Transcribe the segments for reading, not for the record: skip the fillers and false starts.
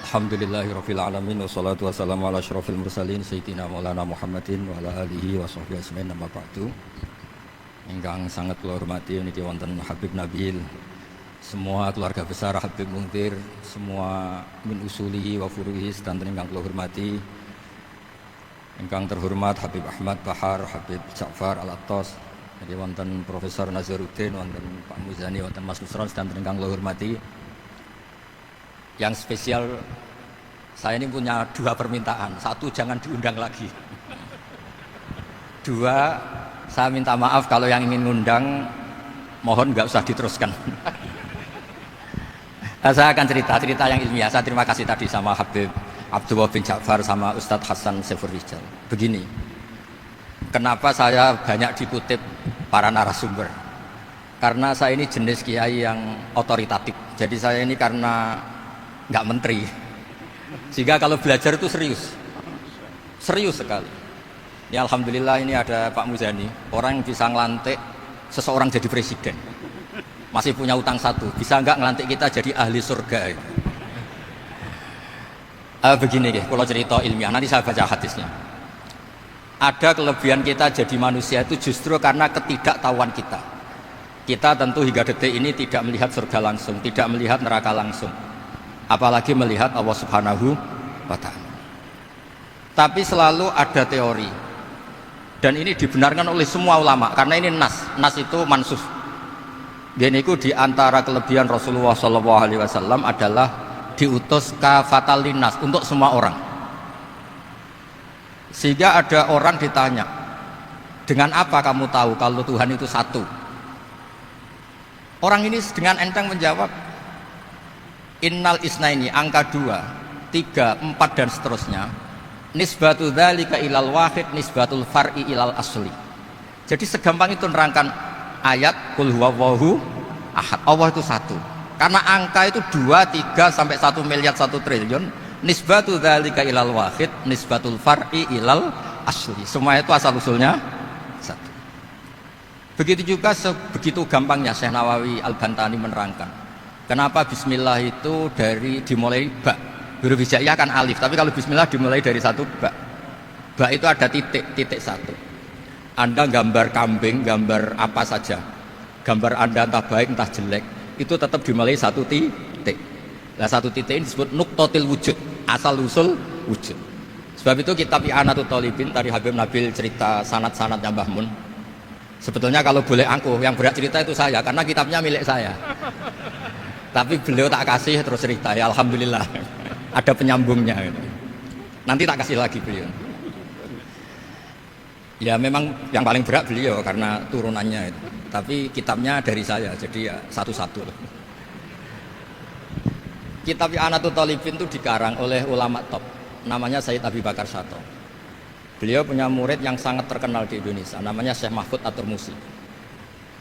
Alhamdulillahirabbil alamin wassalatu wassalamu ala asyrofil mursalin sayyidina maulana Muhammadin wa ala alihi wa sahbihi ajmain amma ba'du. Ingkang sangat kula hormati niki wonten Habib Nabil, semua keluarga besar Habib Muntir, semua min usulihi wa furuhi sedanten ingkang kula hormati. Ingkang terhormat Habib Ahmad Bahar, Habib Ja'far Al-Attas, niki wonten Profesor Nazaruddin, wonten Pak Muzani, wonten Mas Nusron sedanten ingkang kula hormati. Yang spesial, saya ini punya dua permintaan. Satu, jangan diundang lagi. Dua, saya minta maaf kalau yang ingin ngundang, mohon nggak usah diteruskan. Saya akan cerita yang ilmiah. Saya terima kasih tadi sama Habib Abdullah bin Ja'far sama Ustadz Hasan Saifur Rijal. Begini, kenapa saya banyak dikutip para narasumber? Karena saya ini jenis kiai yang otoritatif. Jadi saya ini karena nggak menteri, sehingga kalau belajar itu serius sekali. Ya alhamdulillah ini ada Pak Muzani, orang yang bisa ngelantik seseorang jadi presiden, masih punya utang satu, bisa nggak ngelantik kita jadi ahli surga? Begini deh, kalau cerita ilmiah, nanti saya baca hadisnya. Ada kelebihan kita jadi manusia itu justru karena ketidaktahuan kita. Kita tentu hingga detik ini tidak melihat surga langsung, tidak melihat neraka langsung, apalagi melihat Allah Subhanahu wa ta'ala. Tapi selalu ada teori, dan ini dibenarkan oleh semua ulama, karena ini nas itu mansus. Dan itu diantara kelebihan Rasulullah SAW adalah diutus kafatal linnas, untuk semua orang. Sehingga ada orang ditanya, dengan apa kamu tahu kalau Tuhan itu satu? Orang ini dengan enteng menjawab, innal isnaini, angka 2, 3, 4 dan seterusnya, nisbatu dzalika ilal wahid nisbatul far'i ilal asli. Jadi segampang itu nerangkan ayat qul huwallahu ahad, Allah itu satu. Karena angka itu 2, 3 sampai 1 miliar 1 triliun, nisbatu dzalika ilal wahid nisbatul far'i ilal asli. Semua itu asal usulnya satu. Begitu juga begitu gampangnya Syekh Nawawi Al-Bantani menerangkan kenapa bismillah itu dimulai ba. Huruf hijaiyah kan alif, tapi kalau bismillah dimulai dari satu ba. Ba itu ada titik satu. Anda gambar kambing, gambar apa saja, gambar Anda entah baik entah jelek, itu tetap dimulai satu titik. Nah satu titik ini disebut nuqtatil wujud, asal usul wujud. Sebab itu kitab I'anatul Thalibin, tadi Habib Nabil cerita sanad-sanadnya Mbah Mun. Sebetulnya kalau boleh angkuh, yang berat cerita itu saya, karena kitabnya milik saya. Tapi beliau tak kasih terus cerita, ya alhamdulillah ada penyambungnya gitu. Nanti tak kasih lagi beliau. Ya memang yang paling berat beliau karena turunannya itu. Tapi kitabnya dari saya, jadi ya satu-satu. Kitab I'anatul Thalibin itu dikarang oleh ulama top, namanya Sayyid Abi Bakar Syato. Beliau punya murid yang sangat terkenal di Indonesia, namanya Syekh Mahfud At-Turmusi.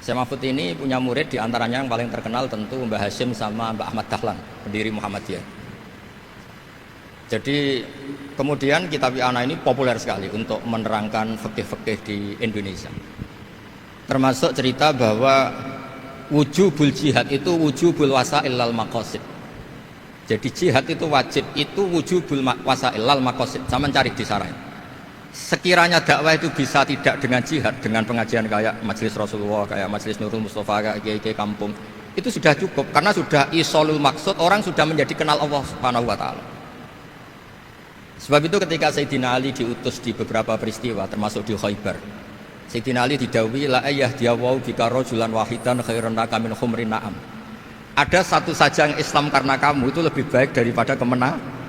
Syekh Mahfud ini punya murid, diantaranya yang paling terkenal tentu Mbah Hashim sama Mbah Ahmad Dahlan, pendiri Muhammadiyah. Jadi kemudian kitab I'anah ini populer sekali untuk menerangkan fikih-fikih di Indonesia. Termasuk cerita bahwa wujubul jihad itu wujubul wasail lal maqasid. Jadi jihad itu wajib, itu wujubul wasail lal maqasid. Sama cari di sarai. Sekiranya dakwah itu bisa tidak dengan jihad, dengan pengajian kayak Majelis Rasulullah, kayak Majelis Nurul Mustafa, kayak kiai kampung, itu sudah cukup karena sudah isolul maksud, orang sudah menjadi kenal Allah Subhanahu wa ta'ala. Sebab itu ketika Sayyidina Ali diutus di beberapa peristiwa termasuk di Khaybar, Sayyidina Ali didhawuhi la ayyahdiyahu bika rajulan wahidan khairun laka min humrin na'am. Ada satu saja yang Islam karena kamu itu lebih baik daripada kemenangan.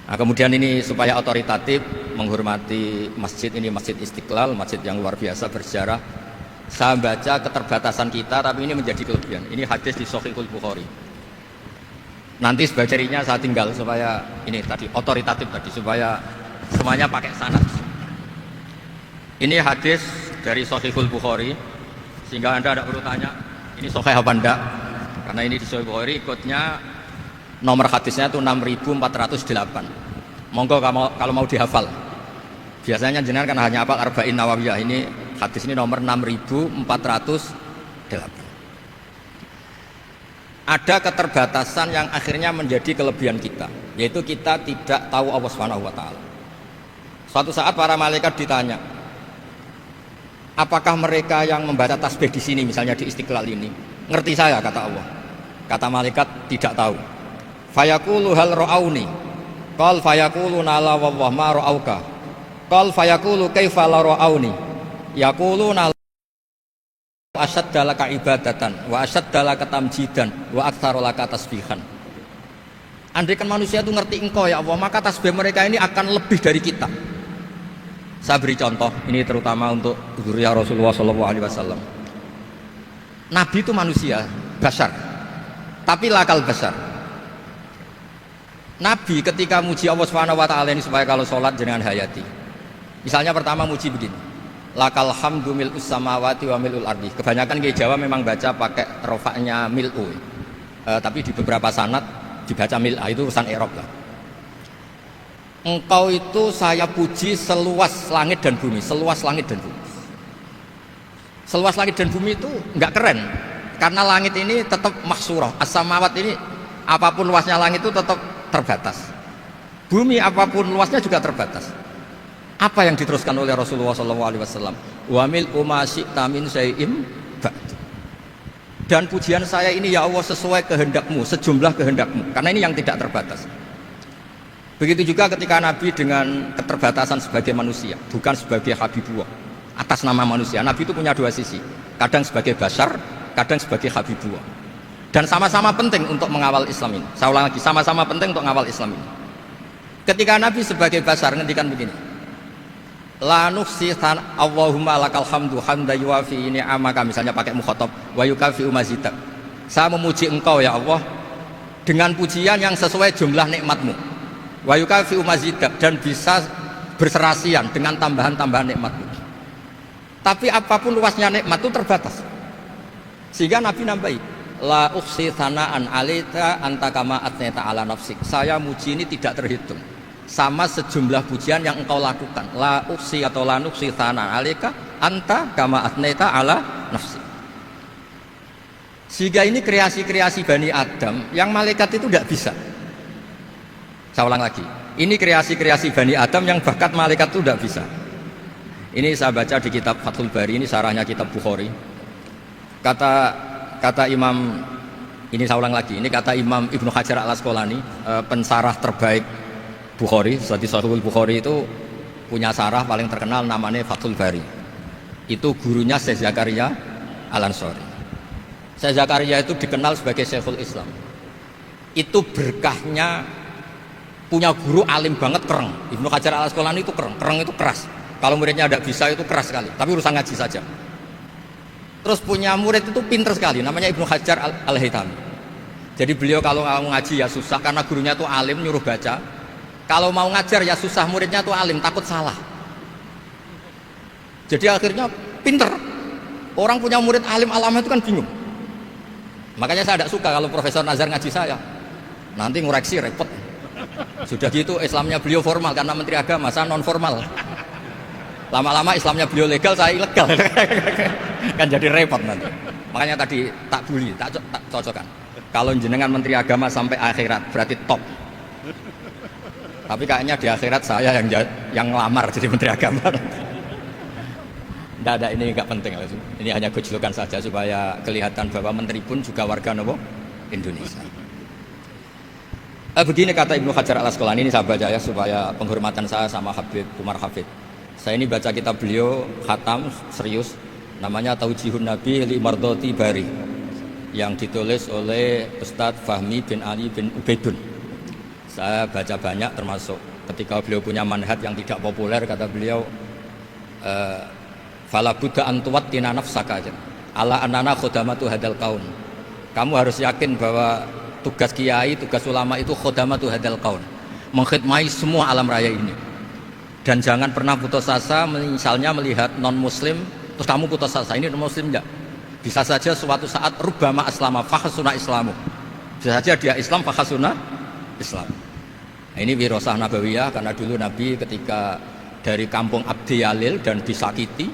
Nah, kemudian ini supaya otoritatif menghormati masjid ini, Masjid Istiqlal, masjid yang luar biasa bersejarah. Saya baca keterbatasan kita, tapi ini menjadi kelebihan. Ini hadis di Shahihul Bukhari. Nanti sebagai cirinya saya tinggal supaya ini tadi otoritatif tadi, supaya semuanya pakai sanad. Ini hadis dari Shahihul Bukhari, sehingga Anda tidak perlu tanya ini sahih apa enggak, karena ini di Shahih Bukhari ikutnya. Nomor hadisnya itu 6408. Monggo kalau mau dihafal. Biasanya jenengan kan hanya hafal Arba'in Nawawiyah. Ini hadis ini nomor 6408. ada keterbatasan yang akhirnya menjadi kelebihan kita, yaitu kita tidak tahu Allah Subhanahu wa taala. Suatu saat para malaikat ditanya, apakah mereka yang membaca tasbih di sini, misalnya di Istiqlal ini, ngerti saya? Kata Allah. Kata malaikat, tidak tahu. Fayaqulu hal ra'auni. Qal fayaqulu la wallah ma ra'auka. Qal fayaqulu kaifa la ra'auni. Yaquluna asyadda laka ibadatan wa asyadda laka tamjidan wa aktsara laka tasbihan. Andai kan manusia itu ngerti engkau ya Allah, maka tasbih mereka ini akan lebih dari kita. Saya beri contoh, ini terutama untuk zuriyah Rasulullah SAW. Nabi itu manusia, basar, tapi lakal basar. Nabi ketika muji Allah Subhanahu wa taala ini supaya kalau sholat jangan hayati. Misalnya pertama muji begini, lakal hamdu mil'us samawati wa mil'ul ardi. Kebanyakan di Jawa memang baca pakai rofaknya mil'u, tapi di beberapa sanad dibaca mil'a, itu urusan i'rab lah. Engkau itu saya puji seluas langit dan bumi, seluas langit dan bumi. Seluas langit dan bumi itu enggak keren, karena langit ini tetap maksurah, as-samawat ini apapun luasnya langit itu tetap terbatas. Bumi apapun luasnya juga terbatas. Apa yang diteruskan oleh Rasulullah SAW? Wa mil'u ma syi'ta min syai'im ba'd. Dan pujian saya ini ya Allah sesuai kehendakmu, sejumlah kehendakmu, karena ini yang tidak terbatas. Begitu juga ketika Nabi dengan keterbatasan sebagai manusia, bukan sebagai Habibullah, atas nama manusia. Nabi itu punya dua sisi, kadang sebagai bashar, kadang sebagai Habibullah. Dan sama-sama penting untuk mengawal Islam ini. Saya ulang lagi, sama-sama penting untuk mengawal Islam ini. Ketika Nabi sebagai bashar ngendikan begini, la nuhsi Allahumma lakal hamdu hamda yuwafi ni'amaka, misalnya pakai mukhatab, wa yukafi mazidak. Saya memuji engkau ya Allah dengan pujian yang sesuai jumlah nikmatmu. Wa yukafi mazidak, dan bisa berserasian dengan tambahan-tambahan nikmatmu. Tapi apapun luasnya nikmat itu terbatas. Sehingga Nabi nambahi, la ukhsi thana'an 'alaika anta kama athnayta 'ala nafsik. Saya muji ini tidak terhitung, sama sejumlah pujian yang engkau lakukan. La ukhsi atau la nukhsi thana'an 'alaika anta kama athnayta 'ala nafsik. Sehingga ini kreasi-kreasi Bani Adam yang malaikat itu tidak bisa. Saya ulang lagi, ini kreasi-kreasi Bani Adam yang bakat malaikat itu tidak bisa. Ini saya baca di kitab Fathul Bari, ini sarahnya kitab Bukhari. Kata Imam, ini saya ulang lagi, ini kata Imam Ibnu Hajar al-Asqalani, pensarah terbaik Bukhari. Jadi Sahihul Bukhari itu punya sarah paling terkenal namanya Fathul Bari. Itu gurunya Syekh Zakaria Al-Ansari. Syekh Zakaria itu dikenal sebagai Syekhul Islam. Itu berkahnya punya guru alim banget, kereng. Ibnu Hajar al-Asqalani itu kereng itu keras. Kalau muridnya tidak bisa itu keras sekali, tapi urusan ngaji saja. Terus punya murid itu pinter sekali, namanya Ibnu Hajar al-Haytami. Jadi beliau kalau mau ngaji ya susah, karena gurunya itu alim, nyuruh baca. Kalau mau ngajar ya susah, muridnya itu alim, takut salah. Jadi akhirnya pinter. Orang punya murid alim alama itu kan bingung. Makanya saya tidak suka kalau Profesor Nazar ngaji saya, nanti ngoreksi repot. Sudah gitu Islamnya beliau formal karena Menteri Agama, saya non formal. Lama-lama Islamnya beliau legal, saya ilegal. Kan jadi repot nanti. Makanya tadi tak bully, tak cocokkan. Kalau jenengan Menteri Agama sampai akhirat berarti top. Tapi kayaknya di akhirat saya yang ngelamar jadi Menteri Agama. Tidak ada, ini nggak penting. Ini hanya gejolokan saja supaya kelihatan bahwa Menteri pun juga warga Indonesia. Begini kata Ibnu Hajar al-Asqalani, ini saya baca ya supaya penghormatan saya sama Habib Umar Hafid. Saya ini baca kitab beliau khatam serius, namanya Taujihun Nabi li Mardhati Bari, yang ditulis oleh Ustadz Fahmi bin Ali bin Ubaidun. Saya baca banyak, termasuk ketika beliau punya manhaj yang tidak populer, kata beliau fala budda an tuwattina nafsaka ala annana khudamatu hadal qaum. Kamu harus yakin bahwa tugas kiai, tugas ulama itu khodamatu hadal qaun, mengkhidmati semua alam raya ini. Dan jangan pernah putus asa, misalnya melihat non muslim terus kamu putus asa, ini non muslim enggak. Bisa saja suatu saat rubbama aslama fakhasuna islamu. Bisa saja dia Islam fakhasuna Islam. Nah, ini wirasah nabawiyah, karena dulu Nabi ketika dari kampung Abdi Yalil dan disakiti,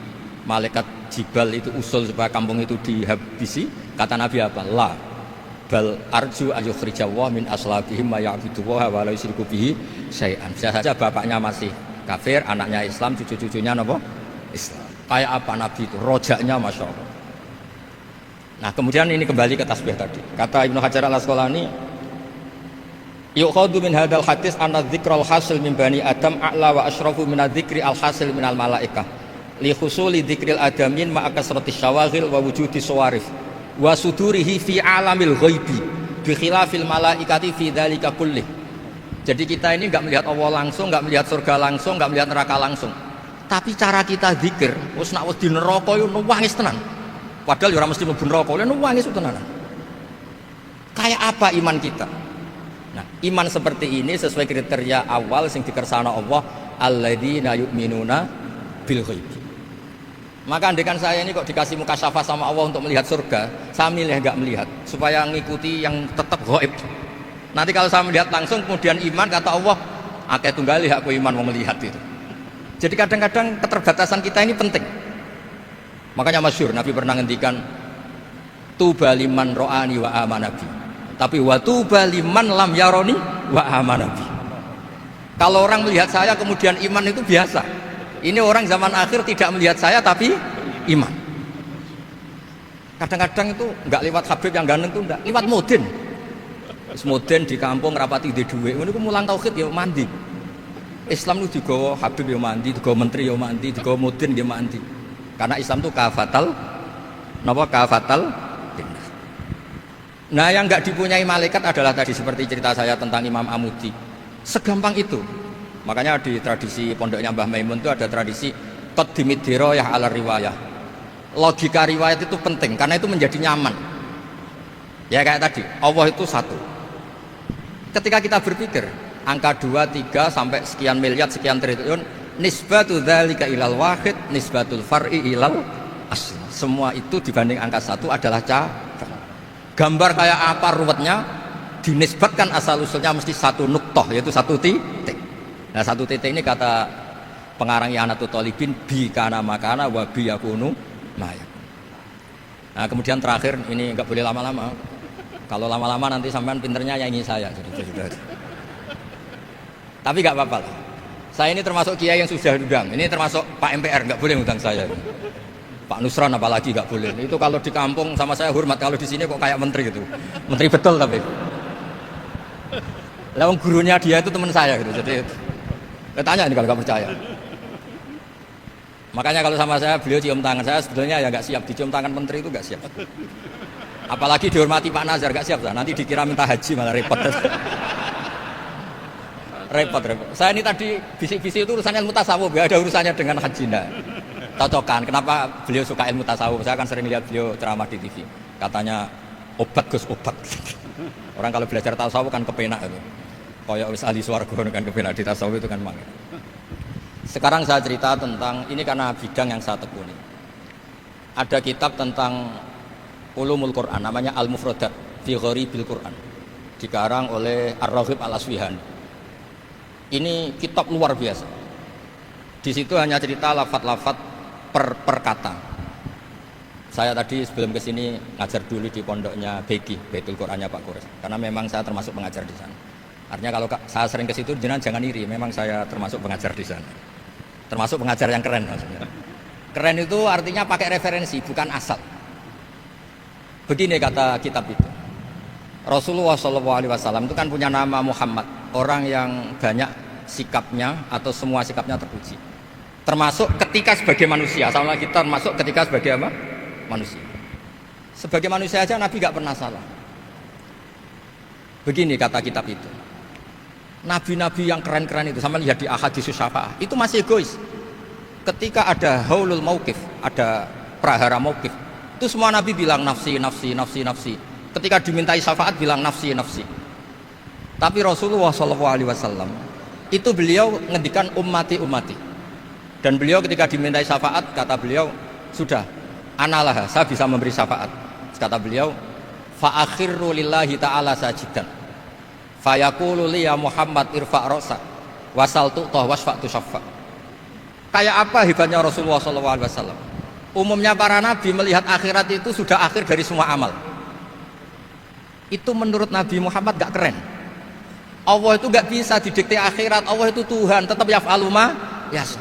malaikat Jibal itu usul supaya kampung itu dihabisi, kata Nabi apa? La. bal arju ayukhrijawah min aslabihim ma ya'budu wa la yusyriku bihi syai'an. Bisa saja bapaknya masih kafir, anaknya Islam, cucu-cucunya apa? Islam. Kayak apa Nabi itu? Rojaknya Masya Allah. Nah kemudian ini kembali ke tasbih tadi. Kata Ibnu Hajar al-Asqalani, yukhadu min hadal hadis anna dzikral hasil min bani Adam a'la wa asyrafu min dzikri al-hasil min al-malaikah li khusuli dzikril adamin ma akasratis syawaghil wa wujudi sawarif wa sudurihi fi alamil ghaibi bi khilafil malaikati fi dzalika kullih. Jadi kita ini enggak melihat Allah langsung, enggak melihat surga langsung, enggak melihat neraka langsung. Tapi cara kita zikir, wis nek wis di neraka yo nangis tenan. Padahal orang mesti mlebu neraka, lha nangis tenanan. Kayak apa iman kita? Nah, iman seperti ini sesuai kriteria awal sing dikersana Allah, alladzina yu'minuna bil ghaib. Maka andekan saya ini kok dikasih mukasyafah sama Allah untuk melihat surga, saya milih enggak melihat supaya ngikuti yang tetap ghaib. Nanti kalau saya melihat langsung kemudian iman, kata Allah, akeh tunggali aku iman mau melihat itu. Jadi kadang-kadang keterbatasan kita ini penting. Makanya masyhur Nabi pernah ngendikan tuba liman ro'ani wa amanabi. Tapi wa tuba liman lam yaroni wa amanabi. Kalau orang melihat saya kemudian iman itu biasa. Ini orang zaman akhir tidak melihat saya tapi iman. Kadang-kadang itu enggak lewat Habib yang ganteng itu enggak, lewat Mudin. Mudin di kampung rapati di duit. Ini mulang tauhid ya mandi. Islam itu digawa Habib ya mandi, digawa menteri ya mandi, digawa Mudin ya mandi. Karena Islam itu kafatal, napa kafatal. Nah yang nggak dipunyai malaikat adalah tadi seperti cerita saya tentang Imam Amudi. Segampang itu. Makanya di tradisi pondoknya Mbah Maimun itu ada tradisi qaddimid dirayah ala riwayah. Logika riwayat itu penting karena itu menjadi nyaman. Ya kayak tadi, Allah itu satu. Ketika kita berpikir angka 2, 3 sampai sekian miliar, sekian triliun, nisbatu dzalika ilal wahid, nisbatul far'i ilal asl. Semua itu dibanding angka 1 adalah cabang. Gambar kayak apa ruwetnya dinisbatkan asal usulnya mesti satu nuktah, yaitu satu titik. Nah satu titik ini kata pengarang I'anatul Talibin bi kana makana wa bi yakunu maya. Nah kemudian terakhir ini enggak boleh lama-lama. Kalau lama-lama nanti sampean pinternya nyanyi saya. Tapi enggak apa-apa lah. Saya ini termasuk kiai yang sudah diundang. Ini termasuk Pak MPR, nggak boleh ngundang saya. Pak Nusron apalagi nggak boleh. Itu kalau di kampung sama saya hormat, kalau di sini kok kayak menteri gitu. Menteri betul tapi. Lawan gurunya dia itu teman saya gitu. Jadi tanya ini kalau nggak percaya. Makanya kalau sama saya beliau cium tangan, saya sebetulnya ya nggak siap dicium tangan menteri itu nggak siap. Apalagi dihormati Pak Nazar nggak siap lah. Nanti dikira minta haji malah repot. Repot. Saya ini tadi bisik-bisik itu urusannya ilmu tasawuf, gak ada urusannya dengan haji. Cocokan. Kenapa beliau suka ilmu tasawuf? Saya kan sering lihat beliau ceramah di TV. Katanya obat Gus obat. Orang kalau belajar tasawuf kan kepenak itu. Kayak wis ahli swarga kan kepenak di tasawuf itu kan mangga. Sekarang saya cerita tentang ini karena bidang yang saya tekuni. Ada kitab tentang ulumul Quran namanya Al-Mufradat fi Gharibil Quran. Dikarang oleh Ar-Raghib Al-Aswihani. Ini kitab luar biasa. Di situ hanya cerita lafat-lafat per kata. Saya tadi sebelum kesini ngajar dulu di pondoknya Beki, Baitul Qurannya Pak Kures. Karena memang saya termasuk pengajar di sana. Artinya kalau saya sering ke situ, jangan iri. Memang saya termasuk pengajar di sana. Termasuk pengajar yang keren maksudnya. Keren itu artinya pakai referensi, bukan asal. Begini kata kitab itu. Rasulullah SAW itu kan punya nama Muhammad, orang yang banyak sikapnya atau semua sikapnya terpuji. Termasuk ketika sebagai manusia, sama kita termasuk ketika sebagai apa? Manusia. Sebagai manusia aja Nabi gak pernah salah. Begini kata kitab itu. Nabi-nabi yang keren-keren itu, sama lihat di Ahaditsus Syafa'ah, itu masih egois. Ketika ada haulul mauqif, ada prahara mauqif, itu semua Nabi bilang nafsi, nafsi, nafsi, nafsi. Ketika dimintai syafaat bilang nafsi, nafsi. Tapi Rasulullah SAW itu beliau ngendikan ummati, ummati. Dan beliau ketika dimintai syafaat kata beliau sudah, analah, saya bisa memberi syafaat. Kata beliau, fa akhirru lillahi ta'ala sajidan. Fa yaqulu li ya Muhammad irfa' ra'sak wasal tu'tah wasfa' tusyaffa. Kayak apa hebatnya Rasulullah SAW? Umumnya para nabi melihat akhirat itu sudah akhir dari semua amal. Itu menurut Nabi Muhammad gak keren. Allah itu gak bisa didikte akhirat. Allah itu Tuhan, tetap yaf'alu ma yasha.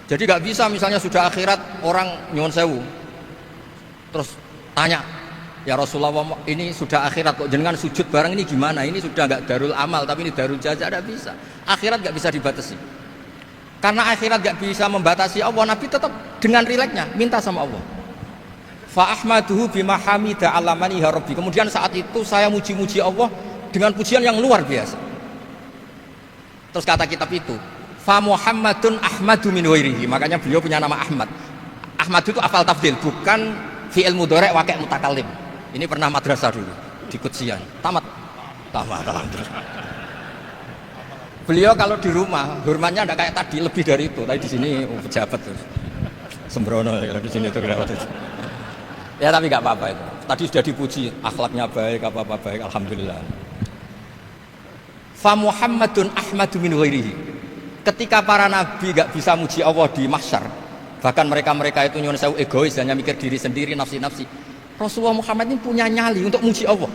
Jadi gak bisa misalnya sudah akhirat orang nyuwun sewu terus tanya, ya Rasulullah ini sudah akhirat kok jenengan sujud bareng ini gimana? Ini sudah gak darul amal tapi ini darul jaza. Gak bisa. Akhirat gak bisa dibatasi. Karena akhirat gak bisa membatasi Allah, Nabi tetap dengan rileksnya minta sama Allah. Fa ahmaduhu bima hamida alamani ya rabbi. Kemudian saat itu saya muji-muji Allah dengan pujian yang luar biasa. Terus kata kitab itu, fa Muhammadun ahmadu min ghairihi. Makanya beliau punya nama Ahmad. Ahmad itu afal tafdil, bukan fi'il mudhari' waqi' mutakallim. Ini pernah madrasah dulu di Kutsian. Tamat. Beliau kalau di rumah hormatnya enggak kayak tadi, lebih dari itu. Tadi di sini pejabat tuh. Sembrono ya di sini tuh kenapa tuh. Ya tapi nggak apa-apa itu. Tadi sudah dipuji, akhlaknya baik, apa-apa baik, alhamdulillah. Fa Muhammadun ahmadu min ghairihi. Ketika para nabi nggak bisa muji Allah di mahsyar, bahkan mereka itu nyuwun sewu egois, hanya mikir diri sendiri, nafsi-nafsi. Rasulullah Muhammad ini punya nyali untuk muji Allah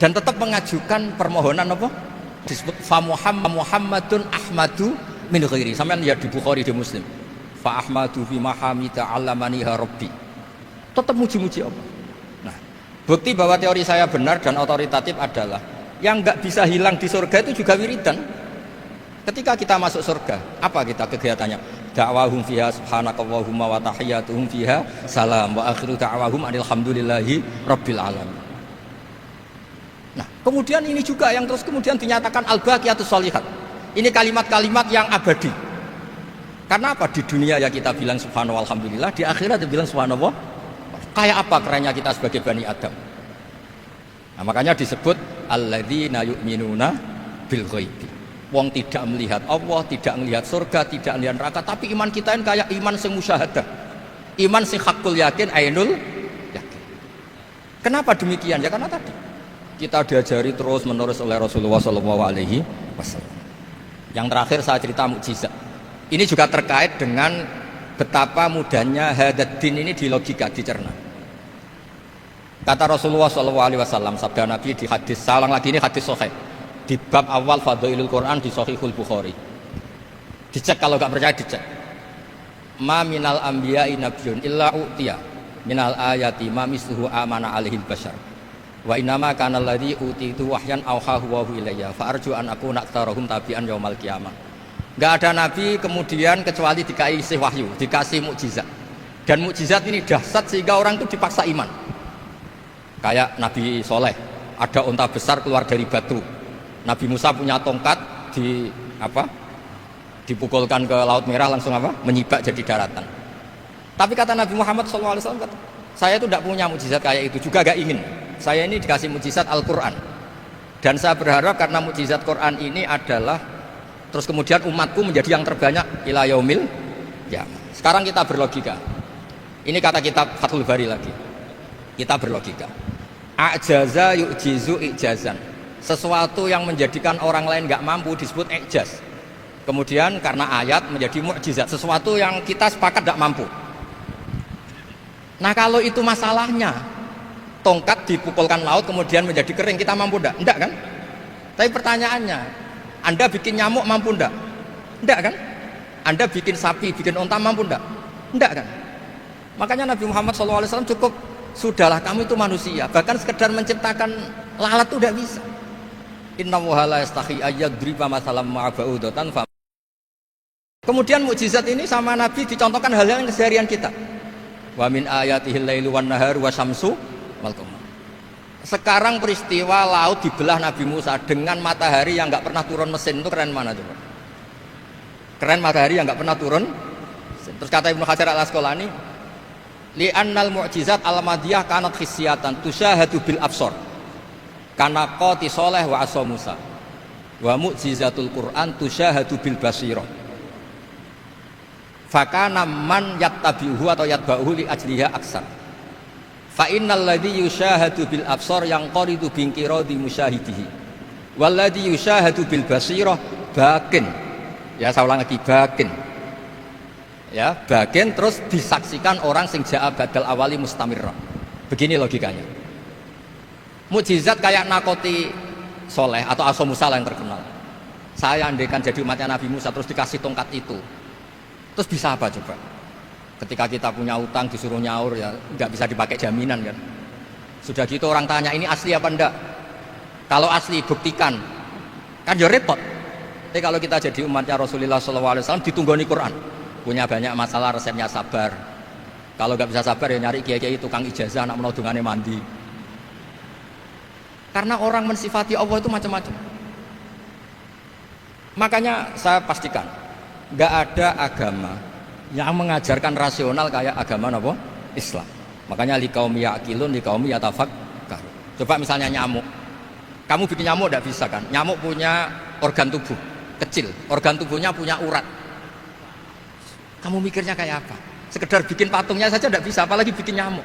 dan tetap mengajukan permohonan apa? Disebut fa Muhammadun ahmadu min ghairihi. Sampeyan lihat di Bukhari, di Muslim. Fa ahmadu fi mahamida alamani ya rabbi. Tetap muji-muji Allah. Nah, bukti bahwa teori saya benar dan otoritatif adalah yang nggak bisa hilang di surga itu juga wiridan. Ketika kita masuk surga, apa kita kegiatannya? Da'wahum fiha subhanakallahumma wa tahiyyatuhum fiha salam wa akhiru da'wahum alhamdulillahi rabbil alamin. Nah, kemudian ini juga yang terus kemudian dinyatakan al-baqiyatus sholihat. Ini kalimat-kalimat yang abadi. Karena apa? Di dunia ya kita bilang subhanallah alhamdulillah, di akhirat kita bilang subhanallah. Kayak apa kerennya kita sebagai Bani Adam. Nah, makanya disebut alladzina yu'minuna bil ghaibi. Wong tidak melihat Allah, tidak melihat surga, tidak melihat neraka, tapi iman kita ini kayak iman sing musyahadah. Iman sing hakul yakin, ainul yakin. Kenapa demikian? Ya karena tadi kita diajari terus menerus oleh Rasulullah SAW. Yang terakhir saya cerita mukjizat. Ini juga terkait dengan betapa mudahnya hadaddin ini di logika, dicerna. Kata Rasulullah SAW, sabda Nabi di hadis, salang lagi ini hadis sahih di bab awal Fadhailul Quran di Sahihul Bukhari. Dicek kalau nggak percaya dicek. Ma minal anbiya'i nabiyyun illa utiya minal ayati ma misluhu amana alaihil bashar. Wa innama kana alladhi utitu wahyan auhahu wa ilayya fa arju an akuna aktsarahum tabi'an yaumal qiyamah. Enggak ada nabi kemudian kecuali dikasih wahyu, dikasih mukjizat. Dan mukjizat ini dahsyat sehingga orang itu dipaksa iman. Kayak Nabi Soleh, ada unta besar keluar dari batu. Nabi Musa punya tongkat dipukulkan ke Laut Merah langsung menyibak jadi daratan. Tapi kata Nabi Muhammad SAW, saya itu tidak punya mukjizat kayak itu, juga gak ingin. Saya ini dikasih mukjizat Al-Quran. Dan saya berharap karena mukjizat Quran ini adalah terus kemudian umatku menjadi yang terbanyak ila yaumil ya. Sekarang kita berlogika. Ini kata kitab Fathul Bari lagi. Kita berlogika. A'jaza yu'jizu i'jazan. Sesuatu yang menjadikan orang lain nggak mampu disebut i'jaz. Kemudian karena ayat menjadi mukjizat, sesuatu yang kita sepakat tidak mampu. Nah kalau itu masalahnya, tongkat dipukulkan laut kemudian menjadi kering, kita mampu enggak? Enggak kan? Tapi pertanyaannya, Anda bikin nyamuk mampu enggak? Enggak kan? Anda bikin sapi, bikin unta mampu enggak? Enggak kan? Makanya Nabi Muhammad SAW cukup, sudahlah kamu itu manusia, bahkan sekedar menciptakan lalat itu tidak bisa. Innallaha la yastahi ayyadriba masalam ma'ba'udatan. Kemudian mukjizat ini sama Nabi dicontohkan hal-hal yang keseharian kita. Wa min ayatihil lailu wan naharu wasyamsu wal qamar. Sekarang peristiwa laut dibelah Nabi Musa dengan matahari yang nggak pernah turun mesin, itu keren mana coba? Keren matahari yang nggak pernah turun mesin. Terus kata Ibnu Hajar al-Asqalani, li'annal mu'jizat al-madiyah kanat khisyatan tusyahadu bil absor kana qati soleh wa asa Musa wa mu'jizatul Quran tusyahadu bil basirah fakana man yattabi'uhu atau yatba'uhu li ajliha aksar fa innal ladzi yusyahadu bil absor yang qaridu bingkiradi musyahidihi wal ladzi yusyahadu bil basirah bakin. Ya saya ulang lagi, bakin. Ya, bagian terus disaksikan orang sing ja'a badal awali mustamirra. Begini logikanya. Mukjizat kayak nakoti Soleh atau Asa Musa yang terkenal. Saya andaikan jadi umatnya Nabi Musa terus dikasih tongkat itu, terus bisa apa coba? Ketika kita punya utang disuruh nyaur ya nggak bisa dipakai jaminan kan. Sudah gitu orang tanya ini asli apa enggak? Kalau asli buktikan, kan ya repot. Tapi kalau kita jadi umatnya Rasulullah SAW ditunggoni Quran, punya banyak masalah resepnya sabar. Kalau nggak bisa sabar ya nyari kiai-kiai tukang ijazah anak menodungannya mandi. Karena orang mensifati Allah itu macam-macam. Makanya saya pastikan nggak ada agama yang mengajarkan rasional kayak agama apa? Islam. Makanya liqaumi yaqilun liqaumi yatafakkarun. Coba misalnya nyamuk. Kamu bikin nyamuk tidak bisa kan? Nyamuk punya organ tubuh kecil, organ tubuhnya punya urat. Kamu mikirnya kayak apa? Sekedar bikin patungnya saja tidak bisa, apalagi bikin nyamuk.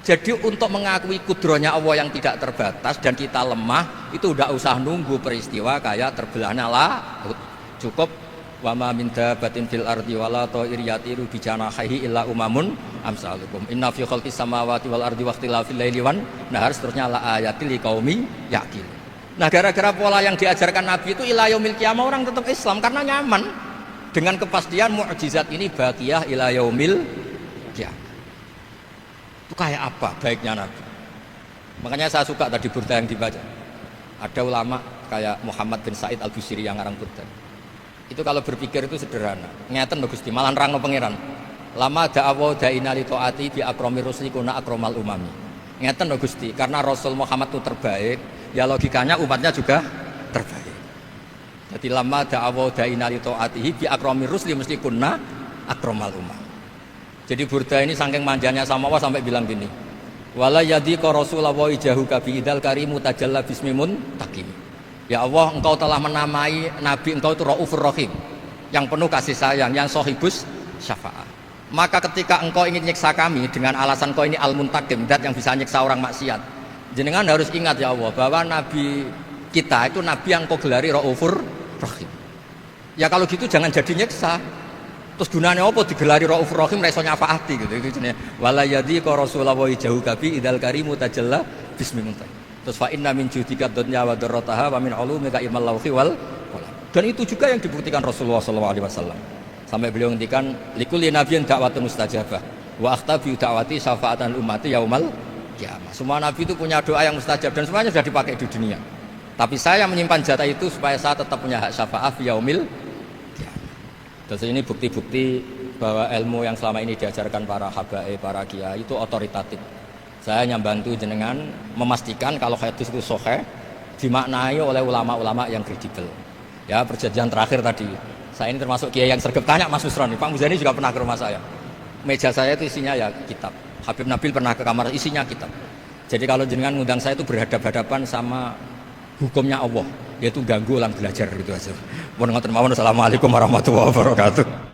Jadi untuk mengakui kudrohnya Allah yang tidak terbatas dan kita lemah, itu udah usah nunggu peristiwa kayak terbelahnya laut. Cukup wama min dabatin fil ardi wala ta'ir yatiru bi janahihi illa umamun amsalukum. Inna fi khalqis samawati wal ardi waqtilafil laili wan nahar seterusnya la ayatil liqaumi yaqil. Nah, gara-gara pola yang diajarkan Nabi itu ila yaumil qiyamah orang tetap Islam karena nyaman dengan kepastian mukjizat ini baqiyah ila yaumil qiyamah. Itu kayak apa baiknya Nabi. Makanya saya suka tadi burda yang dibaca. Ada ulama kayak Muhammad bin Said Al-Busiri yang ngarang burda. Itu kalau berpikir itu sederhana. Ngeten lho Gusti, malah nerangno pangeran. Lama da'awa da'ina li ta'ati bi akrami rusli kuna akramal umami. Ngeten lho Gusti, karena Rasul Muhammad itu terbaik, ya logikanya umatnya juga terbaik. Jadi lama da'awa da'ina li ta'atihi bi akrami rusli mesti kuna akramal umami. Jadi burda ini saking manjanya sama Allah sampai bilang gini, wala yadhiqa rasulullah ijahuka bi idal karimu tajalla bismimun takim. Ya Allah, engkau telah menamai nabi engkau itu Raufur Rahim, yang penuh kasih sayang, yang sohibus syafaat. Maka ketika engkau ingin nyiksa kami dengan alasan engkau ini al-muntakim, dat yang bisa nyiksa orang maksiat, jenengan harus ingat ya Allah bahwa nabi kita itu nabi yang engkau gelari Raufur Rahim. Ya kalau gitu jangan jadi nyiksa. Terus gunanya apa digelari Raufur Rahim ra iso nyafaati gitu jenenge. Wala yadhiqa rasulullah ijahuka bi idal karimu tajalla bismillah. Terus fa inna min judika dunya wa darrataha wa min ulumika ilmal lawhi wal qalam. Dan itu juga yang dibuktikan Rasulullah SAW. Sampai beliau ngendikan likulli nabiyyin da'watun mustajabah wa akhtabi da'wati syafa'atan ummati yaumal qiyamah. Semua nabi itu punya doa yang mustajab dan semuanya sudah dipakai di dunia. Tapi saya menyimpan jatah itu supaya saya tetap punya hak syafaat fi yaumil qiyamah. Terus ini bukti-bukti bahwa ilmu yang selama ini diajarkan para habaib, para kiai itu otoritatif. Saya hanya bantu jenengan memastikan kalau hadis itu sahih dimaknai oleh ulama-ulama yang kredibel. Ya, perjanjian terakhir tadi. Saya ini termasuk kiai yang sergap tanya Mas Nusron. Pak Muzani juga pernah ke rumah saya. Meja saya itu isinya ya kitab. Habib Nabil pernah ke kamar isinya kitab. Jadi kalau jenengan ngundang saya itu berhadapan-hadapan sama hukumnya Allah, yaitu ganggu orang belajar gitu aja. Assalamualaikum warahmatullahi wabarakatuh.